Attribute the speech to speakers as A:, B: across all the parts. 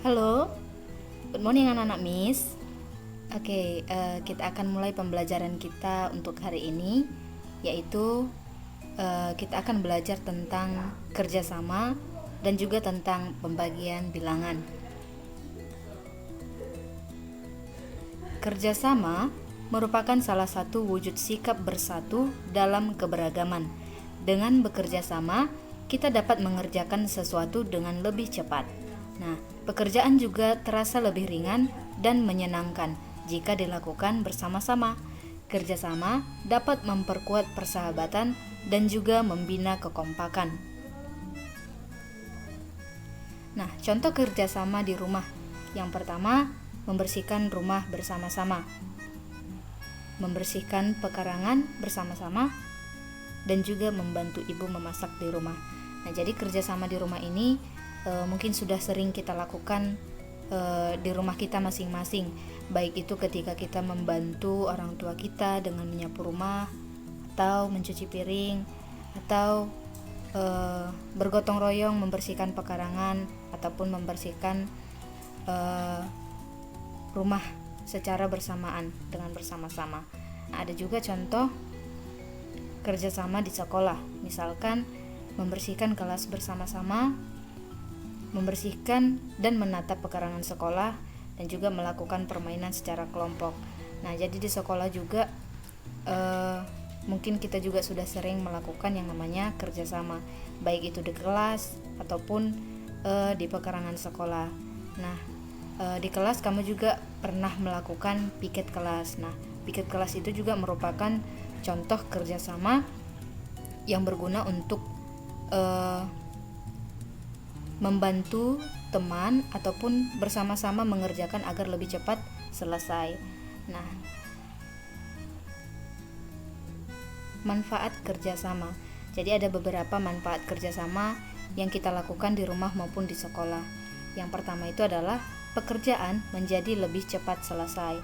A: Halo, good morning anak-anak Miss. Oke, kita akan mulai pembelajaran kita untuk hari ini, yaitu kita akan belajar tentang kerjasama dan juga tentang pembagian bilangan. Kerjasama merupakan salah satu wujud sikap bersatu dalam keberagaman. Dengan bekerja sama, kita dapat mengerjakan sesuatu dengan lebih cepat. Nah, pekerjaan juga terasa lebih ringan dan menyenangkan jika dilakukan bersama-sama. Kerjasama dapat memperkuat persahabatan dan juga membina kekompakan. Nah, contoh kerjasama di rumah. Yang pertama, membersihkan rumah bersama-sama, membersihkan pekarangan bersama-sama, dan juga membantu ibu memasak di rumah. Nah, jadi kerjasama di rumah ini mungkin sudah sering kita lakukan di rumah kita masing-masing, baik itu ketika kita membantu orang tua kita dengan menyapu rumah, atau mencuci piring, atau bergotong royong membersihkan pekarangan, ataupun membersihkan rumah secara bersamaan dengan bersama-sama. Nah, ada juga contoh kerjasama di sekolah, misalkan membersihkan kelas bersama-sama, membersihkan dan menata pekarangan sekolah, dan juga melakukan permainan secara kelompok. Nah, jadi di sekolah juga mungkin kita juga sudah sering melakukan yang namanya kerjasama, baik itu di kelas ataupun di pekarangan sekolah. Nah, di kelas kamu juga pernah melakukan piket kelas. Nah, piket kelas itu juga merupakan contoh kerjasama yang berguna untuk membantu teman ataupun bersama-sama mengerjakan agar lebih cepat selesai. Nah, manfaat kerjasama. Jadi ada beberapa manfaat kerjasama yang kita lakukan di rumah maupun di sekolah. Yang pertama itu adalah pekerjaan menjadi lebih cepat selesai.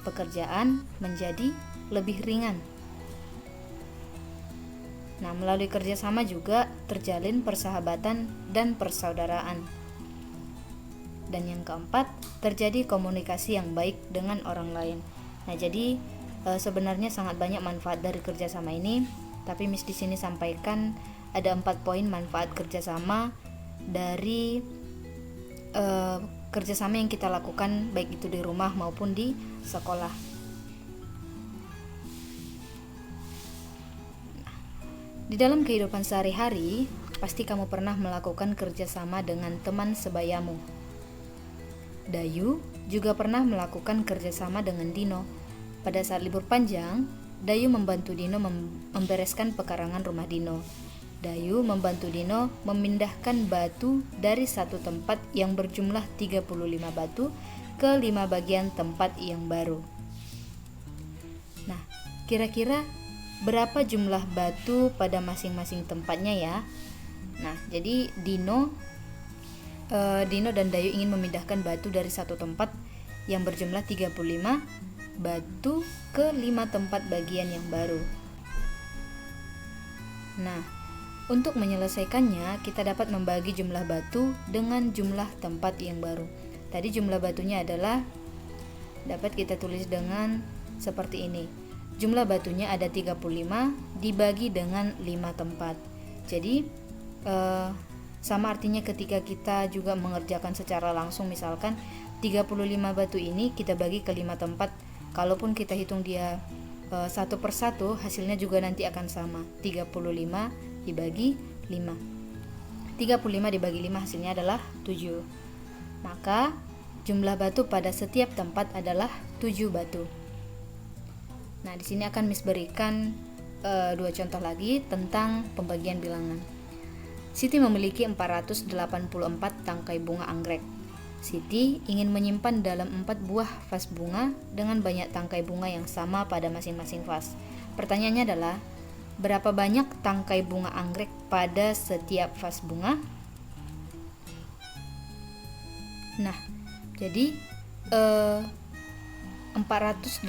A: Pekerjaan menjadi lebih ringan. Nah, melalui kerjasama juga terjalin persahabatan dan persaudaraan. Dan yang keempat, terjadi komunikasi yang baik dengan orang lain. Nah, jadi sebenarnya sangat banyak manfaat dari kerjasama ini, tapi Miss di sini sampaikan ada 4 poin manfaat kerjasama dari kerjasama yang kita lakukan baik itu di rumah maupun di sekolah. Di dalam kehidupan sehari-hari, pasti kamu pernah melakukan kerjasama dengan teman sebayamu. Dayu juga pernah melakukan kerjasama dengan Dino. Pada saat libur panjang, Dayu membantu Dino membereskan pekarangan rumah Dino. Dayu membantu Dino memindahkan batu dari satu tempat yang berjumlah 35 batu ke 5 bagian tempat yang baru. Nah, kira-kira berapa jumlah batu pada masing-masing tempatnya ya? Nah, jadi Dino dan Dayu ingin memindahkan batu dari satu tempat yang berjumlah 35 batu ke 5 tempat bagian yang baru. Nah, untuk menyelesaikannya, kita dapat membagi jumlah batu dengan jumlah tempat yang baru. Tadi jumlah batunya adalah dapat kita tulis dengan seperti ini. Jumlah batunya ada 35 dibagi dengan 5 tempat. Jadi sama artinya ketika kita juga mengerjakan secara langsung, misalkan 35 batu ini kita bagi ke 5 tempat. Kalaupun kita hitung dia satu persatu, hasilnya juga nanti akan sama. 35 dibagi 5. 35 dibagi 5 hasilnya adalah 7. Maka jumlah batu pada setiap tempat adalah 7 batu. Nah, di sini akan Miss berikan 2 contoh lagi tentang pembagian bilangan. Siti memiliki 484 tangkai bunga anggrek. Siti ingin menyimpan dalam 4 buah vas bunga dengan banyak tangkai bunga yang sama pada masing-masing vas. Pertanyaannya adalah, berapa banyak tangkai bunga anggrek pada setiap vas bunga? Nah, jadi 484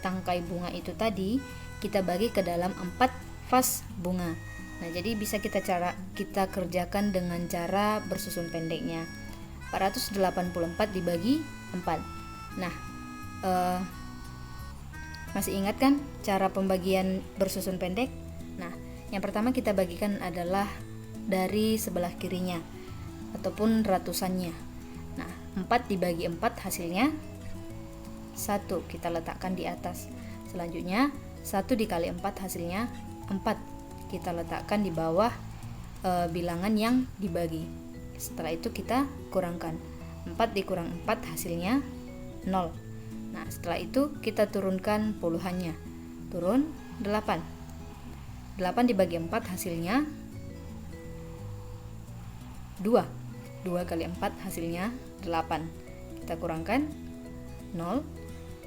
A: tangkai bunga itu tadi kita bagi ke dalam 4 vas bunga. Nah, jadi bisa kita kerjakan dengan cara bersusun pendeknya. 484 dibagi 4. Nah, masih ingat kan cara pembagian bersusun pendek? Nah, yang pertama kita bagikan adalah dari sebelah kirinya ataupun ratusannya. Nah, 4 dibagi 4 hasilnya 1, kita letakkan di atas. Selanjutnya 1 dikali 4 hasilnya 4, kita letakkan di bawah bilangan yang dibagi. Setelah itu kita kurangkan. 4 dikurang 4 hasilnya 0. Nah, setelah itu kita turunkan puluhannya. Turun 8. 8 dibagi 4 hasilnya 2. 2 kali 4 hasilnya 8. Kita kurangkan 0.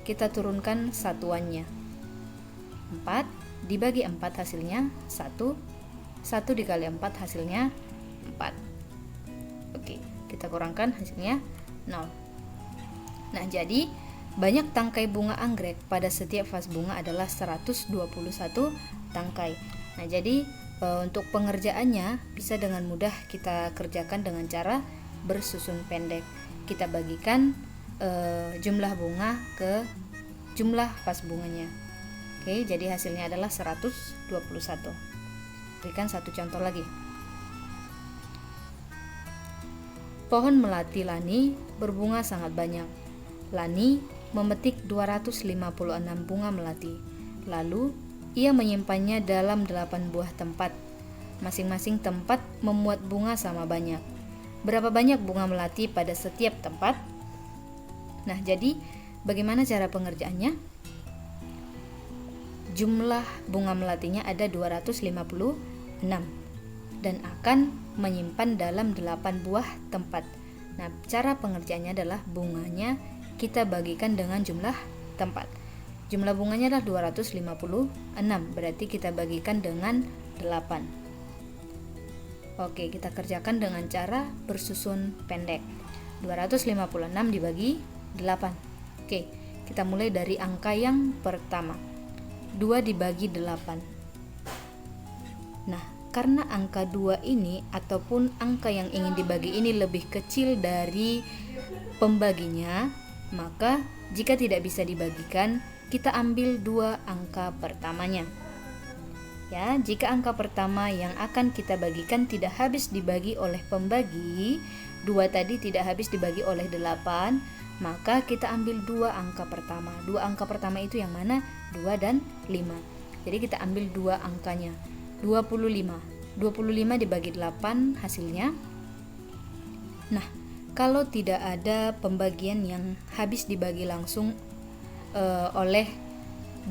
A: Kita turunkan satuannya. 4 dibagi 4 hasilnya 1. 1 dikali 4 hasilnya 4. Oke, kita kurangkan hasilnya 0. Nah, jadi banyak tangkai bunga anggrek pada setiap vas bunga adalah 121 tangkai. Nah, jadi untuk pengerjaannya bisa dengan mudah kita kerjakan dengan cara bersusun pendek. Kita bagikan jumlah bunga ke jumlah vas bunganya. Oke, jadi hasilnya adalah 121. Berikan satu contoh lagi. Pohon melati Lani berbunga sangat banyak. Lani memetik 256 bunga melati. Lalu, ia menyimpannya dalam 8 buah tempat. Masing-masing tempat memuat bunga sama banyak. Berapa banyak bunga melati pada setiap tempat? Nah, jadi bagaimana cara pengerjaannya? Jumlah bunga melatinya ada 256 dan akan menyimpan dalam 8 buah tempat. Nah, cara pengerjaannya adalah bunganya kita bagikan dengan jumlah tempat. Jumlah bunganya adalah 256, berarti kita bagikan dengan 8. Oke, kita kerjakan dengan cara bersusun pendek. 256 dibagi 8. Oke, kita mulai dari angka yang pertama. 2 dibagi 8. Nah, karena angka 2 ini ataupun angka yang ingin dibagi ini lebih kecil dari pembaginya, maka jika tidak bisa dibagikan, kita ambil 2 angka pertamanya. Ya, jika angka pertama yang akan kita bagikan tidak habis dibagi oleh pembagi, 2 tadi tidak habis dibagi oleh 8, maka kita ambil 2 angka pertama. 2 angka pertama itu yang mana? 2 dan 5. Jadi kita ambil 2 angkanya. 25. 25 dibagi 8 hasilnya. Nah, kalau tidak ada pembagian yang habis dibagi langsung oleh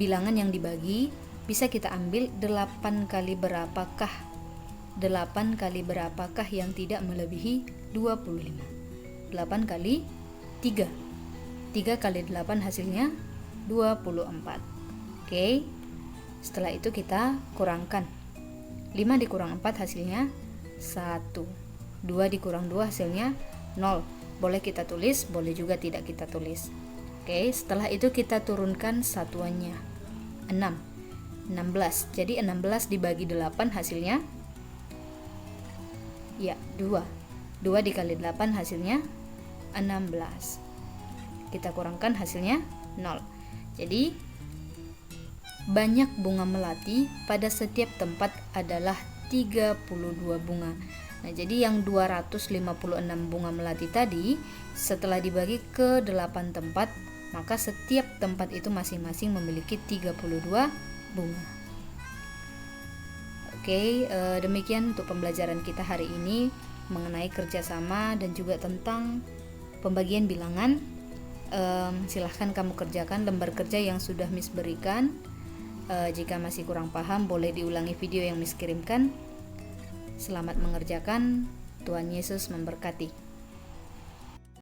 A: bilangan yang dibagi, bisa kita ambil 8 kali berapakah? 8 kali berapakah yang tidak melebihi 25? 8 kali 3. 3 kali 8 hasilnya 24. Oke. Setelah itu kita kurangkan. 5 dikurang 4 hasilnya 1. 2 dikurang 2 hasilnya 0. Boleh kita tulis, boleh juga tidak kita tulis. Oke, setelah itu kita turunkan satuannya. 6. 16. Jadi 16 dibagi 8 hasilnya ya 2. 2 dikali 8 hasilnya 16. Kita kurangkan hasilnya 0. Jadi banyak bunga melati pada setiap tempat adalah 32 bunga. Nah, jadi yang 256 bunga melati tadi setelah dibagi ke 8 tempat, maka setiap tempat itu masing-masing memiliki 32 bunga. Oke, demikian untuk pembelajaran kita hari ini mengenai kerjasama dan juga tentang pembagian bilangan. Silahkan kamu kerjakan lembar kerja yang sudah Miss berikan. Jika masih kurang paham, boleh diulangi video yang Miss kirimkan. Selamat mengerjakan. Tuhan Yesus memberkati.